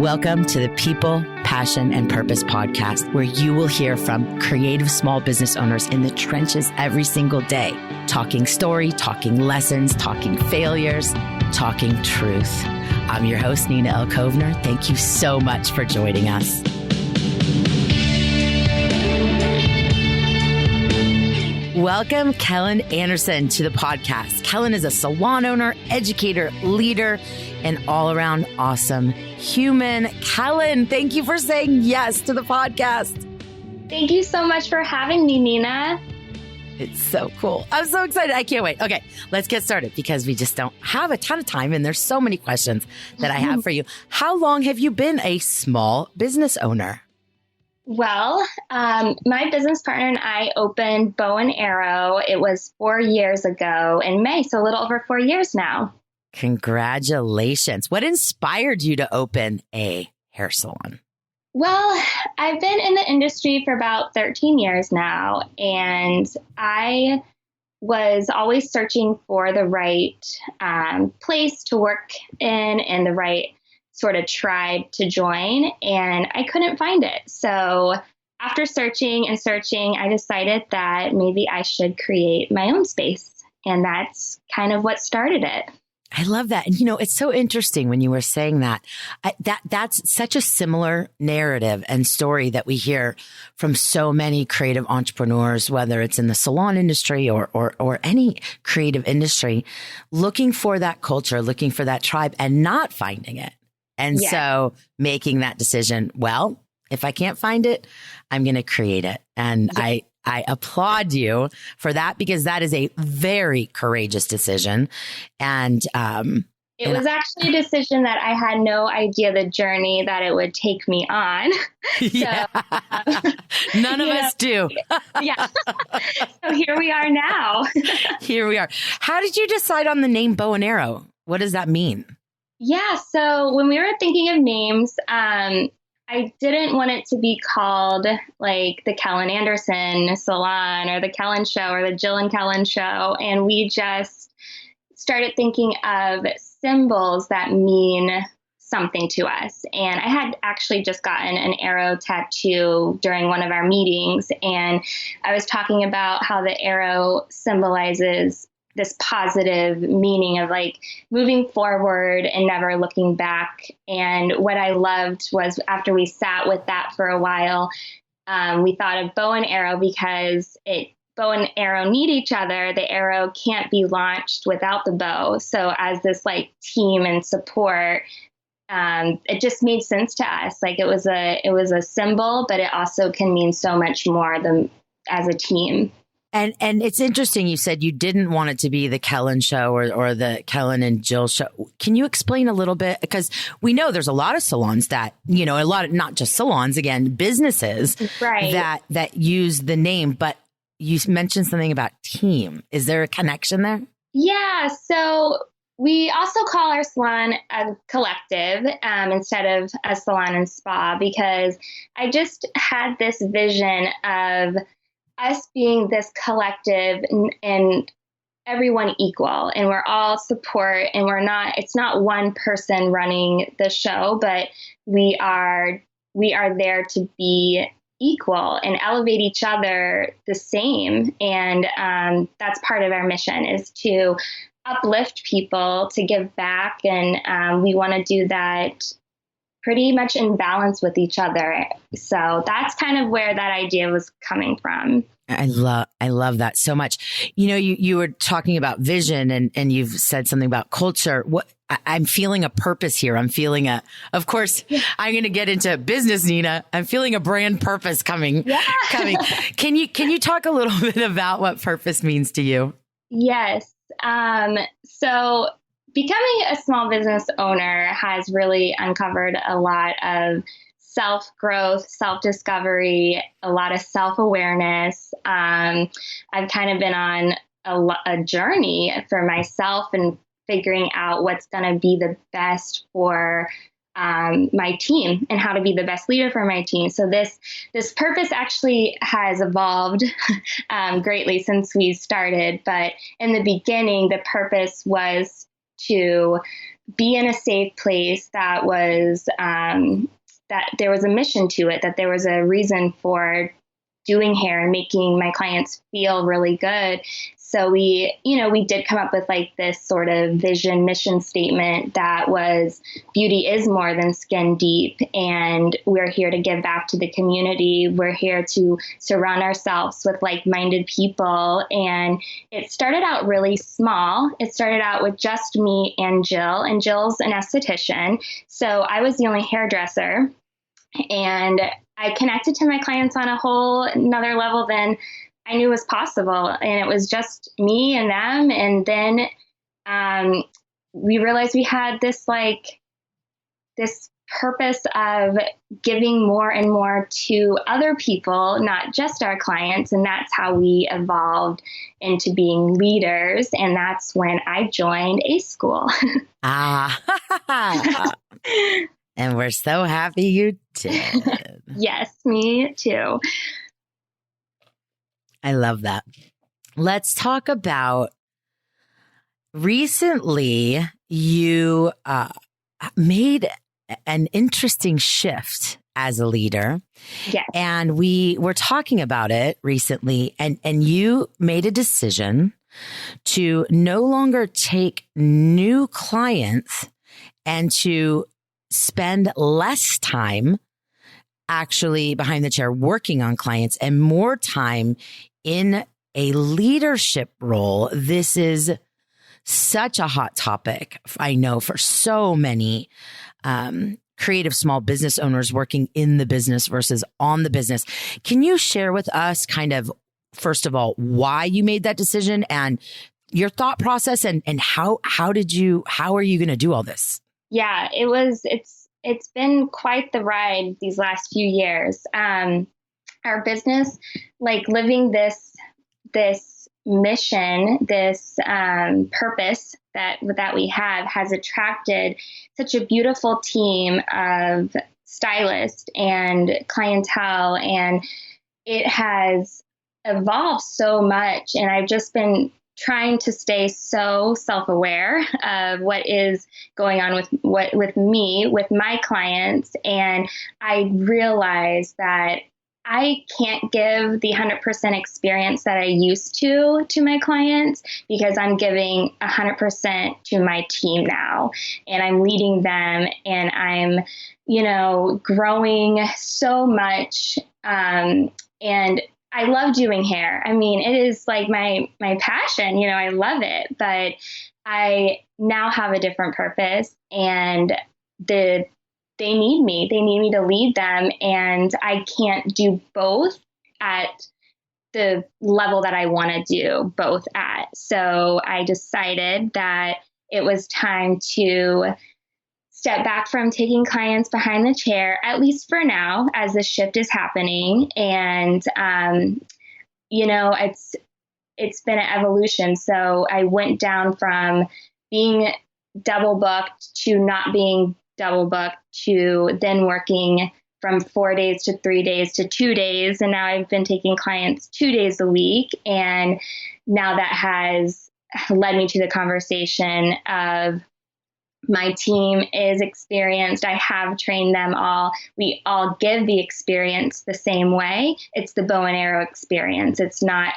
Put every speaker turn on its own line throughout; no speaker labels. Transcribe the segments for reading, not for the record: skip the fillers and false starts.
Welcome to the People, Passion, and Purpose podcast, where you will hear from creative small business owners in the trenches every single day, talking story, talking lessons, talking failures, talking truth. I'm your host, Nina L. Kovner. Thank you so much for joining us. Welcome, Kellyn Anderson, to the podcast. Kellyn is a salon owner, educator, leader, and all-around awesome human. Kellyn, thank you for saying yes to the podcast.
Thank you so much for having me, Nina.
It's so cool. I'm so excited. I can't wait. Okay, let's get started because we just don't have a ton of time and there's so many questions that I have for you. How long have you been a small business owner?
Well, my business partner and I opened Bow and Arrow. It was 4 years ago in May, so a little over 4 years now.
Congratulations. What inspired you to open a hair salon?
Well, I've been in the industry for about 13 years now, and I was always searching for the right place to work in and the right sort of tribe to join, and I couldn't find it. So after searching and searching, I decided that maybe I should create my own space, and that's kind of what started it.
I love that. And, you know, it's so interesting when you were saying that. That's such a similar narrative and story that we hear from so many creative entrepreneurs, whether it's in the salon industry or any creative industry, looking for that culture, looking for that tribe and not finding it. And so making that decision, well, if I can't find it, I'm going to create it. And I applaud you for that because that is a very courageous decision. And
it was actually a decision that I had no idea the journey that it would take me on.
Yeah. None of us do.
Yeah. So here we are now.
Here we are. How did you decide on the name Bow and Arrow? What does that mean?
Yeah. So when we were thinking of names, I didn't want it to be called like the Kellyn Anderson Salon or the Kellyn Show or the Jill and Kellyn Show. And we just started thinking of symbols that mean something to us. And I had actually just gotten an arrow tattoo during one of our meetings. And I was talking about how the arrow symbolizes this positive meaning of like moving forward and never looking back. And what I loved was after we sat with that for a while, we thought of bow and arrow because bow and arrow need each other. The arrow can't be launched without the bow. So as this like team and support, it just made sense to us. Like it was a symbol, but it also can mean so much more than as a team.
And it's interesting. You said you didn't want it to be the Kellyn Show or the Kellyn and Jill Show. Can you explain a little bit? Because we know there's a lot of salons that, you know, a lot of, not just salons, again, businesses
right.
that use the name, but you mentioned something about team. Is there a connection there?
Yeah. So we also call our salon a collective instead of a salon and spa, because I just had this vision of us being this collective and everyone equal, and we're all support, and it's not one person running the show, but we are there to be equal and elevate each other the same. And that's part of our mission, is to uplift people, to give back. And we want to do that pretty much in balance with each other. So that's kind of where that idea was coming from.
I love that so much. You know, you were talking about vision and you've said something about culture. I'm feeling a purpose here. I'm feeling of course, I'm going to get into business, Nina. I'm feeling a brand purpose coming. Can you talk a little bit about what purpose means to you?
Yes. So becoming a small business owner has really uncovered a lot of self-growth, self-discovery, a lot of self-awareness. I've kind of been on a journey for myself and figuring out what's going to be the best for my team and how to be the best leader for my team. So this purpose actually has evolved greatly since we started. But in the beginning, the purpose was to be in a safe place that was, that there was a mission to it, that there was a reason for doing hair and making my clients feel really good. So we did come up with like this sort of vision mission statement that was beauty is more than skin deep. And we're here to give back to the community. We're here to surround ourselves with like-minded people. And it started out really small. It started out with just me and Jill, and Jill's an esthetician. So I was the only hairdresser, and I connected to my clients on a whole another level than I knew was possible. And it was just me and them. And then we realized we had this purpose of giving more and more to other people, not just our clients. And that's how we evolved into being leaders. And that's when I joined A School.
And we're so happy you did.
Yes, me too.
I love that. Let's talk about recently you made an interesting shift as a leader.
Yes.
And we were talking about it recently, and you made a decision to no longer take new clients and to spend less time actually behind the chair working on clients and more time in a leadership role. This is such a hot topic, I know, for so many creative small business owners working in the business versus on the business. Can you share with us kind of, first of all, why you made that decision and your thought process, and how are you going to do all this?
Yeah, it's been quite the ride these last few years. Our business, like living this mission, this purpose that we have, has attracted such a beautiful team of stylists and clientele, and it has evolved so much. And I've just been trying to stay so self-aware of what is going on with me, with my clients. And I realized that I can't give the 100% experience that I used to my clients, because I'm giving 100% to my team now, and I'm leading them, and I'm, growing so much. And I love doing hair. I mean, it is like my passion, I love it, but I now have a different purpose, and they need me. They need me to lead them, and I can't do both at the level that I want to do both at. So I decided that it was time to step back from taking clients behind the chair, at least for now, as the shift is happening. And, it's been an evolution. So I went down from being double booked to not being double booked, to then working from 4 days to 3 days to 2 days. And now I've been taking clients 2 days a week. And now that has led me to the conversation of my team is experienced. I have trained them all. We all give the experience the same way. It's the bow and arrow experience. It's not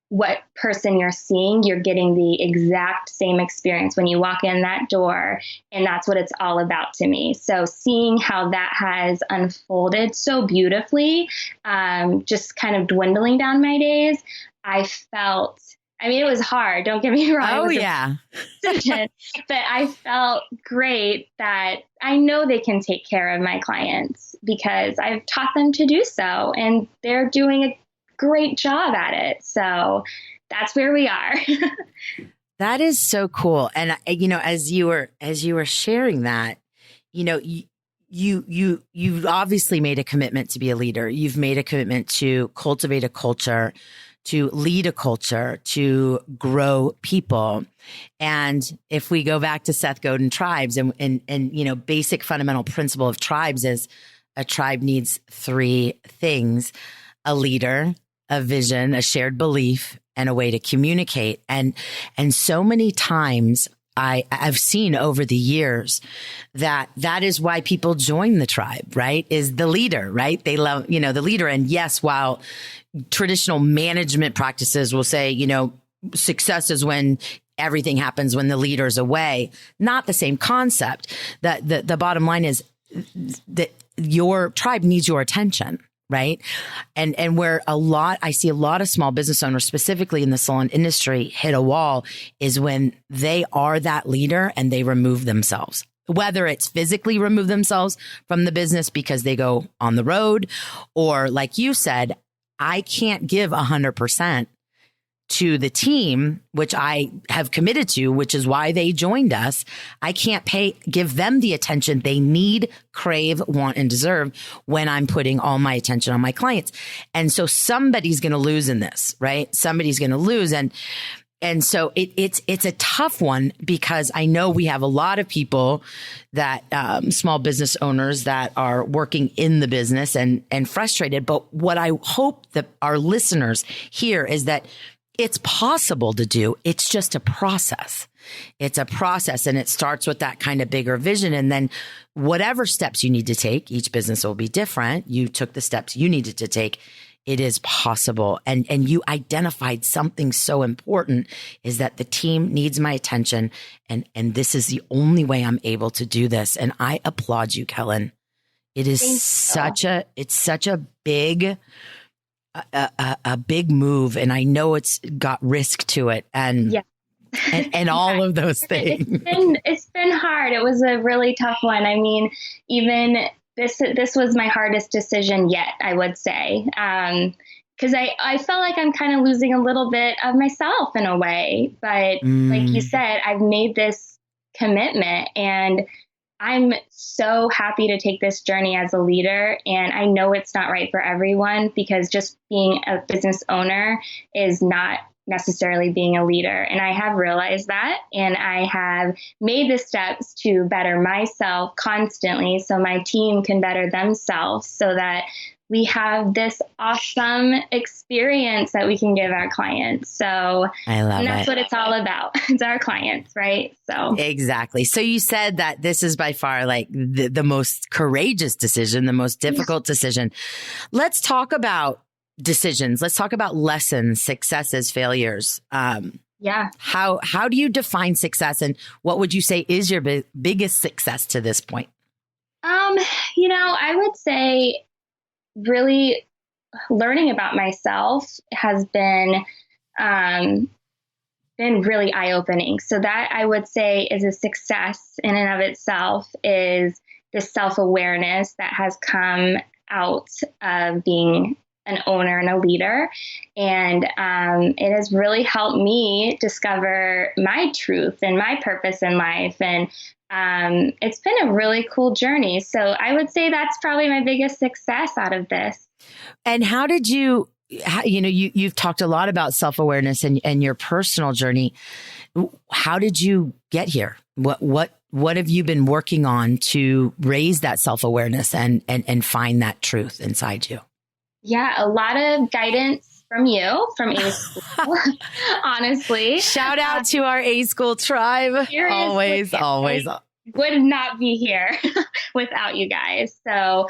what person you're seeing. You're getting the exact same experience when you walk in that door. And that's what it's all about to me. So seeing how that has unfolded so beautifully, just kind of dwindling down my days, it was hard. Don't get me wrong.
Oh, yeah.
But I felt great that I know they can take care of my clients because I've taught them to do so, and they're doing a great job at it. So that's where we are.
That is so cool. And as you were sharing that, you've obviously made a commitment to be a leader. You've made a commitment to cultivate a culture, to lead a culture, to grow people. And if we go back to Seth Godin tribes and basic fundamental principle of tribes is a tribe needs three things: a leader, a vision, a shared belief, and a way to communicate. And so many times I've seen over the years that is why people join the tribe, right? Is the leader, right? They love, the leader. And yes, while traditional management practices will say, success is when everything happens when the leader's away, not the same concept. That the bottom line is that your tribe needs your attention. Right. And where I see a lot of small business owners, specifically in the salon industry, hit a wall is when they are that leader and they remove themselves, whether it's physically remove themselves from the business because they go on the road, or like you said, I can't give 100% to the team, which I have committed to, which is why they joined us. I can't give them the attention they need, crave, want, and deserve when I'm putting all my attention on my clients. And so somebody's going to lose in this, right? Somebody's going to lose. And so it's a tough one, because I know we have a lot of people that, small business owners that are working in the business and frustrated. But what I hope that our listeners hear is that it's possible to do. It's just a process. It's a process, and it starts with that kind of bigger vision. And then whatever steps you need to take, each business will be different. You took the steps you needed to take. It is possible. And you identified something so important, is that the team needs my attention. And this is the only way I'm able to do this. And I applaud you, Kellyn. It is such a big, a big move, and I know it's got risk to it, and and all of those things.
It's been hard. It was a really tough one. I mean, even this was my hardest decision yet, I would say, because I felt like I'm kind of losing a little bit of myself in a way. But like you said, I've made this commitment, and I'm so happy to take this journey as a leader. And I know it's not right for everyone, because just being a business owner is not necessarily being a leader. And I have realized that, and I have made the steps to better myself constantly so my team can better themselves, so that we have this awesome experience that we can give our clients. So that's what it's all about. It's our clients, right? So
exactly. So you said that this is by far like the most courageous decision, the most difficult decision. Let's talk about decisions. Let's talk about lessons, successes, failures. How do you define success, and what would you say is your biggest success to this point?
I would say really learning about myself has been really eye-opening. So that, I would say, is a success in and of itself, is the self-awareness that has come out of being an owner and a leader. And it has really helped me discover my truth and my purpose in life. And it's been a really cool journey. So I would say that's probably my biggest success out of this.
And how did you've talked a lot about self-awareness and your personal journey. How did you get here? What have you been working on to raise that self-awareness and find that truth inside you?
Yeah, a lot of guidance from you, from A School, honestly.
Shout out to our A School tribe. Always.
I would not be here without you guys. So,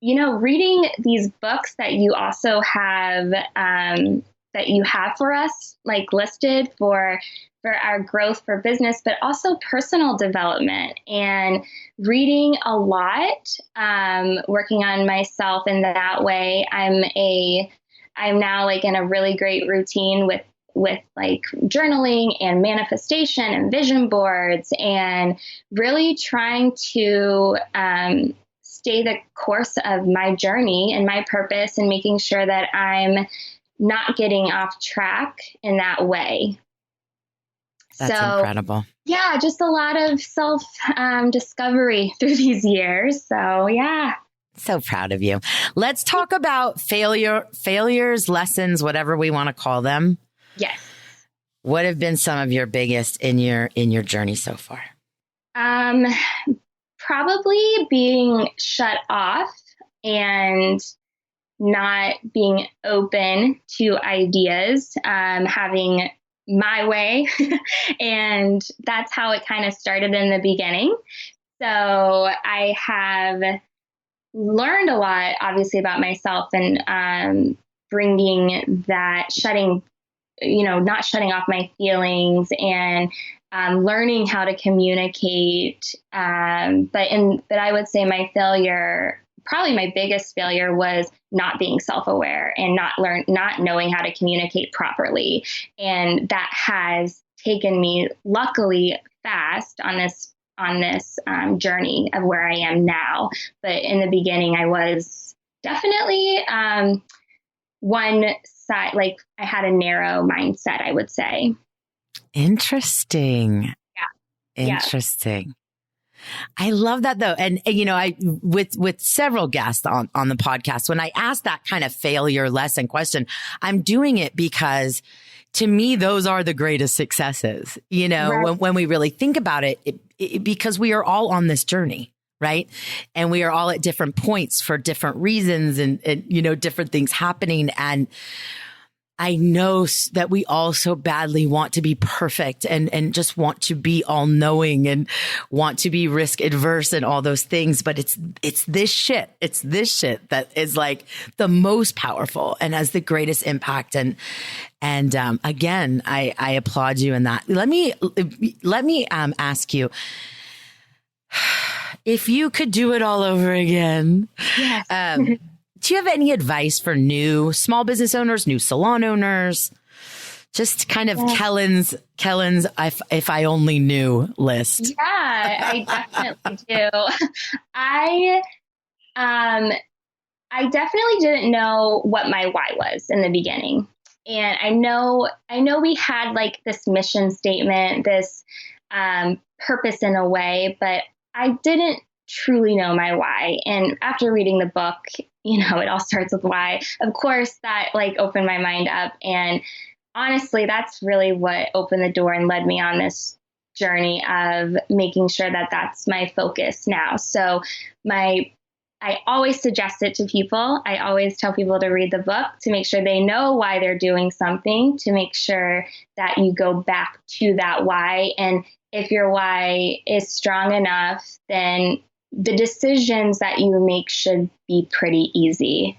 reading these books that you also have, that you have for us, like listed for our growth for business, but also personal development, and reading a lot, working on myself in that way. I'm now like in a really great routine with like journaling and manifestation and vision boards, and really trying to stay the course of my journey and my purpose, and making sure that I'm not getting off track in that way.
That's incredible.
Yeah, just a lot of self discovery through these years. So, yeah.
So proud of you. Let's talk about failures, lessons, whatever we want to call them.
Yes.
What have been some of your biggest in your journey so far?
Probably being shut off and not being open to ideas, having my way. And that's how it kind of started in the beginning. So I have learned a lot, obviously, about myself, and bringing that not shutting off my feelings, and learning how to communicate. But I would say probably my biggest failure was not being self-aware and not knowing how to communicate properly. And that has taken me, luckily, fast on this journey of where I am now. But in the beginning, I was definitely one side, like I had a narrow mindset, I would say.
Interesting.
Yeah.
Interesting. I love that though. And I, with several guests on the podcast, when I ask that kind of failure lesson question, I'm doing it because to me, those are the greatest successes, right. when we really think about it, because we are all on this journey. Right. And we are all at different points for different reasons and different things happening. And I know that we all so badly want to be perfect and just want to be all knowing and want to be risk adverse and all those things. But it's this shit. It's this shit that is like the most powerful and has the greatest impact. And again, I applaud you in that. Let me ask you, if you could do it all over again,
yes.
Do you have any advice for new small business owners, new salon owners? Just kind of Kellyn's if I only knew list.
Yeah, I definitely do. I definitely didn't know what my why was in the beginning. And I know we had like this mission statement, this purpose in a way, but I didn't truly know my why. And after reading the book, it all starts with why. Of course, that like opened my mind up. And honestly, that's really what opened the door and led me on this journey of making sure that that's my focus now. So I always suggest it to people. I always tell people to read the book to make sure they know why they're doing something, to make sure that you go back to that why. And if your why is strong enough, then the decisions that you make should be pretty easy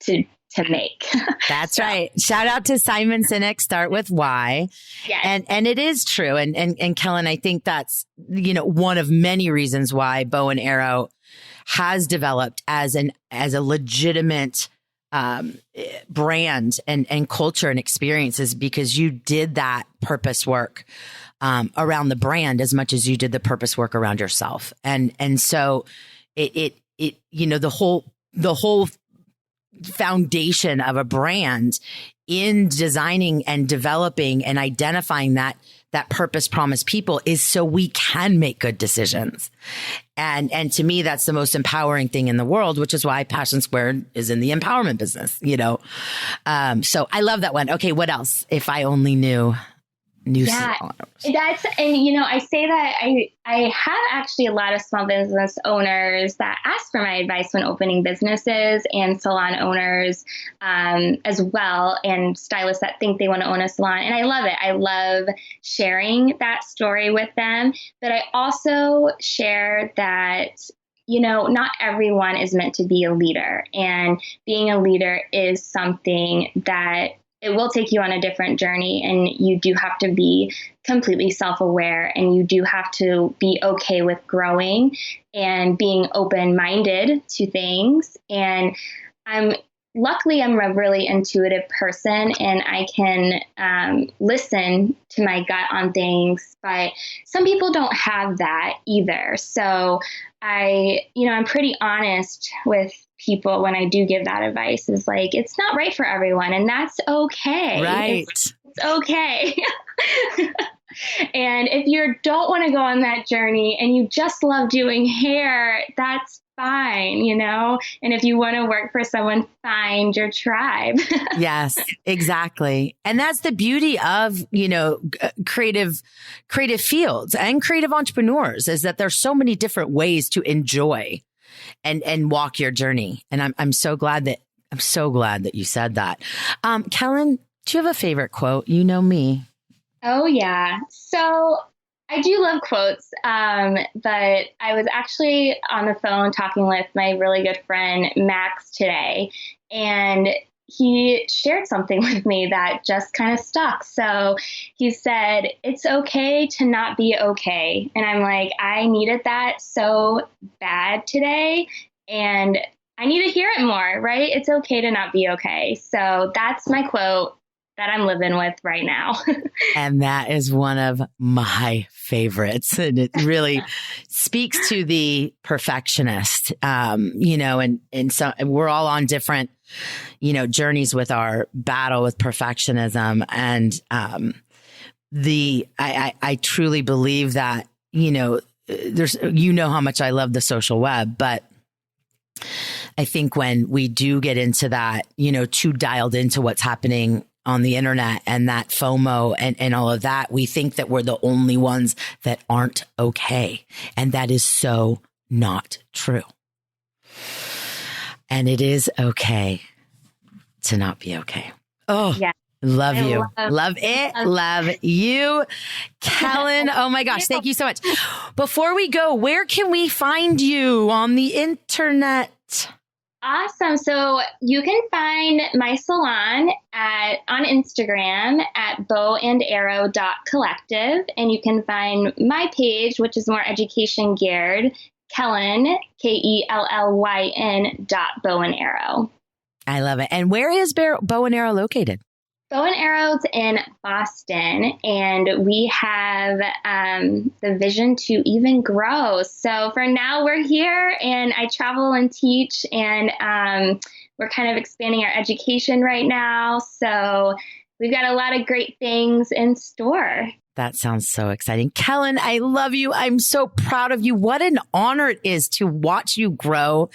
to make.
That's right. Shout out to Simon Sinek, start with why.
Yes.
And it is true. And Kellyn, I think that's, one of many reasons why Bow and Arrow has developed as a legitimate brand and culture and experiences, because you did that purpose work around the brand as much as you did the purpose work around yourself. And so it the whole foundation of a brand in designing and developing and identifying that purpose promise people is so we can make good decisions. And to me, that's the most empowering thing in the world, which is why Passion Squared is in the empowerment business, So I love that one. Okay. What else? If I only knew.
That's, and I say that I have actually a lot of small business owners that ask for my advice when opening businesses, and salon owners as well, and stylists that think they want to own a salon. And I love it. I love sharing that story with them. But I also share that not everyone is meant to be a leader, and being a leader is something that it will take you on a different journey, and you do have to be completely self-aware, and you do have to be okay with growing and being open-minded to things. And luckily I'm a really intuitive person, and I can listen to my gut on things, but some people don't have that either. So I'm pretty honest with people when I do give that advice, is like, it's not right for everyone, and that's okay.
Right.
It's okay. And if you don't want to go on that journey and you just love doing hair, that's fine, and if you want to work for someone, find your tribe.
Yes, exactly. And that's the beauty of, creative fields and creative entrepreneurs, is that there's so many different ways to enjoy and walk your journey. And I'm so glad that you said that. Kellyn, do you have a favorite quote? You know me.
Oh, yeah. So I do love quotes, but I was actually on the phone talking with my really good friend Max today, and he shared something with me that just kind of stuck. So he said, "It's okay to not be okay." And I'm like, I needed that so bad today. And I need to hear it more, right? It's okay to not be okay. So that's my quote that I'm living with right now.
And that is one of my favorites. And it really speaks to the perfectionist, and so we're all on different, journeys with our battle with perfectionism. And I truly believe that, there's, how much I love the social web, but I think when we do get into that, too dialed into what's happening on the internet and that FOMO and all of that, we think that we're the only ones that aren't okay. And that is so not true. And it is okay to not be okay. Oh, yeah. Love you. Love it. Love you. Kellyn. Oh my gosh. Thank you so much. Before we go, where can we find you on the internet?
Awesome. So you can find my salon on Instagram at bowandarrow.collective. And you can find my page, which is more education geared, Kellyn, KELLYN.bowandarrow.
I love it. And where is Bow and Arrow located?
Bow and Arrow's in Boston, and we have the vision to even grow. So for now, we're here, and I travel and teach, and we're kind of expanding our education right now. So we've got a lot of great things in store.
That sounds so exciting. Kellyn, I love you. I'm so proud of you. What an honor it is to watch you grow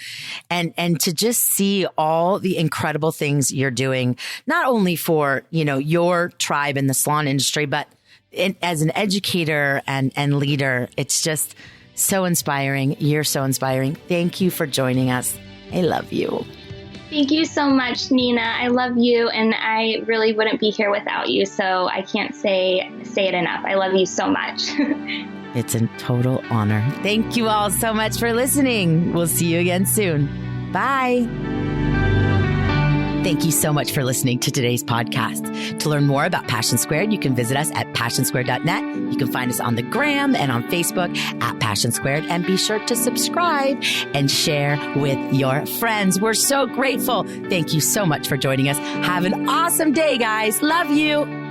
and to just see all the incredible things you're doing, not only for, your tribe in the salon industry, but as an educator and leader. It's just so inspiring. You're so inspiring. Thank you for joining us. I love you.
Thank you so much, Nina. I love you, and I really wouldn't be here without you, so I can't say it enough. I love you so much.
It's a total honor. Thank you all so much for listening. We'll see you again soon. Bye. Thank you so much for listening to today's podcast. To learn more about Passion Squared, you can visit us at passionsquared.net. You can find us on the gram and on Facebook at Passion Squared, and be sure to subscribe and share with your friends. We're so grateful. Thank you so much for joining us. Have an awesome day, guys. Love you.